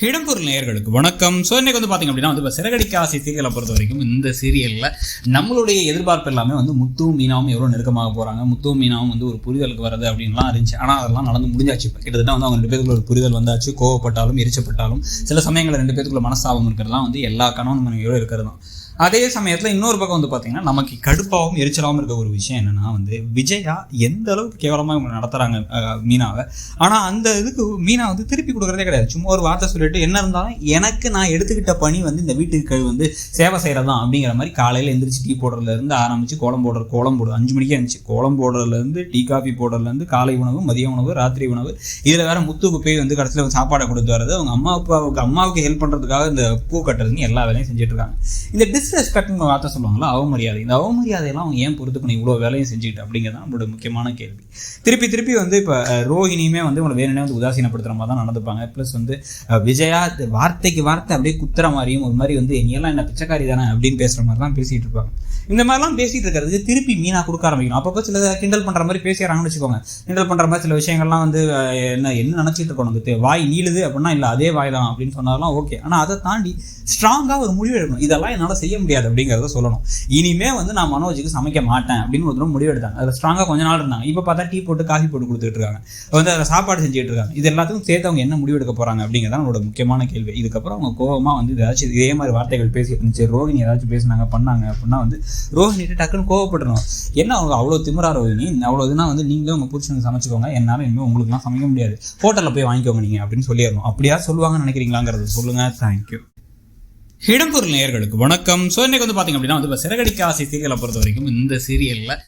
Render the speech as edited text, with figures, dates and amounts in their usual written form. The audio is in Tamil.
இடம்பொருள் நேயர்களுக்கு வணக்கம். ஸோ இன்னைக்கு பார்த்தீங்க அப்படின்னா இப்போ சிறகடிக்க ஆசை சீரியலை பொறுத்த வரைக்கும் இந்த சீரியலில் நம்மளுடைய எதிர்பார்ப்பு எல்லாமே முத்துவும் மீனாவும் எவ்வளோ நெருக்கமாக போகிறாங்க, முத்துவும் மீனாவும் ஒரு புரிதலுக்கு வரது அப்படின்லாம் இருந்துச்சு. ஆனால் அதெல்லாம் நடந்து முடிஞ்சாச்சு. இப்போ கிட்டத்தட்ட அவங்க ரெண்டு பேருக்குள்ள ஒரு புரிதல் வந்தாச்சு. கோவப்பட்டாலும் எரிச்சப்பட்டாலும் சில சமயங்களில் ரெண்டு பேருக்குள்ள மனஸ்தாபம் இருக்கிறதுலாம் எல்லா கணவன் மனைவியோடு இருக்கிறது தான். அதே சமயத்தில் இன்னொரு பக்கம் பார்த்தீங்கன்னா நமக்கு கடுப்பாகவும் எரிச்சலாகவும் இருக்க ஒரு விஷயம் என்னென்னா விஜயா எந்த அளவுக்கு கேவலமாக இவங்க நடத்துகிறாங்க மீனாவை. ஆனால் அந்த இதுக்கு மீனா திருப்பி கொடுக்குறதே கிடையாது. சும்மா ஒரு வார்த்தை சொல்லிட்டு என்ன இருந்தாலும் எனக்கு நான் எடுத்துக்கிட்ட பணி இந்த வீட்டுக்கு சேவை செய்கிறதான் அப்படிங்கிற மாதிரி காலையில் எந்திரிச்சு டீ போடுறதுலேருந்து ஆரம்பித்து கோலம் போடுறது 5 மணிக்கே இருந்துச்சு. கோலம் போடுறதுலேருந்து டீ காஃபி போடுறதுலேருந்து காலை உணவு, மதிய உணவு, ராத்திரி உணவு, இதில் வேறு முத்துக்கு போய் கடைசியில் சாப்பாடை கொடுத்து வர்றது, அவங்க அம்மாவுக்கு ஹெல்ப் பண்ணுறதுக்காக இந்த பூ கட்டுறதுன்னு எல்லா வேலையும் செஞ்சுட்டு இருக்காங்க. இந்த டிஸ்ரெஸ்பெக்ட்னு வார்த்தை சொல்லுவாங்களா, அவமரியாதை. இந்த அவமரியாதையெல்லாம் அவங்க ஏன் பொறுத்துக்கணும் இவ்வளோ வேலையும் செஞ்சுக்கிட்டு அப்படிங்கிறது நம்மளோட முக்கியமான கேள்வி. திருப்பி இப்போ ரோஹிணியுமே உங்களை வேணுனே உதாசீனப்படுத்துகிற மாதிரி தான் நடந்துப்பாங்க. ப்ளஸ் விஜயா வார்த்தைக்கு வார்த்தை அப்படியே குத்துற மாதிரியும் ஒரு மாதிரி என்னையெல்லாம் என்ன பிச்சைக்காரி தானே அப்படின்னு பேசுகிற மாதிரி தான் பேசிகிட்டு இருப்பாங்க. இந்த மாதிரிலாம் பேசிகிட்டு இருக்கிறது திருப்பி மீனா கொடுக்க ஆரம்பிக்கணும். அப்பப்போ சில கிண்டல் பண்ணுற மாதிரி பேசுகிறாங்கன்னு வச்சுக்கோங்க. கிண்டல் பண்ணுற மாதிரி சில விஷயங்கள்லாம் என்ன நினச்சிட்டு இருக்கணும். வாய் நீளுது அப்படின்னா இல்லை அதே வாய் தான் அப்படின்னு சொன்னாலும் ஓகே. ஆனால் அதை தாண்டி ஸ்ட்ராங்காக ஒரு முடிவு எடுக்கணும். இதெல்லாம் என்னால் செய்ய முடியாது அப்படிங்கிறத சொல்லணும். இனிமே நான் மனோஜுக்கு சமைக்க மாட்டேன் அப்படின்னு ஒரு முடிவு எடுத்தாங்க. அதில் ஸ்ட்ராங்காக கொஞ்ச நாள் இருந்தாங்க. இப்போ பார்த்தா டீ போட்டு காஃபி போட்டு கொடுத்துட்டு இருக்காங்க. அதில் சாப்பாடு செஞ்சுட்டு இருக்காங்க. இது எல்லாத்துக்கும் சேர்த்து அவங்க என்ன முடிவு எடுக்க போகிறாங்க அப்படிங்கிறத நம்மளோட முக்கியமான கேள்வி. இதுக்கப்புறம் அவங்க கோவமாக ஏதாச்சும் இதே மாதிரி வார்த்தைகள் பேசிட்டு இருந்துச்சு, ரோஹிணி ஏதாச்சும் பேசினாங்க பண்ணாங்க அப்படின்னா ரோஹிணிட்டு டக்குன்னு கோவப்படணும். என்ன அவங்க அவ்வளோ திமிரா ரோஹிணி, அவ்வளோ இதுனா நீங்களே உங்கள் புருஷனுக்கு சமைச்சுக்கோங்க, என்னால் இனிமேல் உங்களுக்குலாம் சமைக்க முடியாது, ஹோட்டலில் போய் வாங்கிக்கோங்க நீங்கள் அப்படின்னு சொல்லிடணும். அப்படியா சொல்லுவாங்கன்னு நினைக்கிறீங்களாங்கிறத சொல்லுங்கள். தேங்க்யூ. இடம்பொருள் நேயர்களுக்கு வணக்கம். ஸோ இன்னைக்கு பார்த்தீங்க அப்படின்னா இப்போ சிறகடிக்க ஆசை சீரியலை பொறுத்த வரைக்கும் இந்த சீரியலில்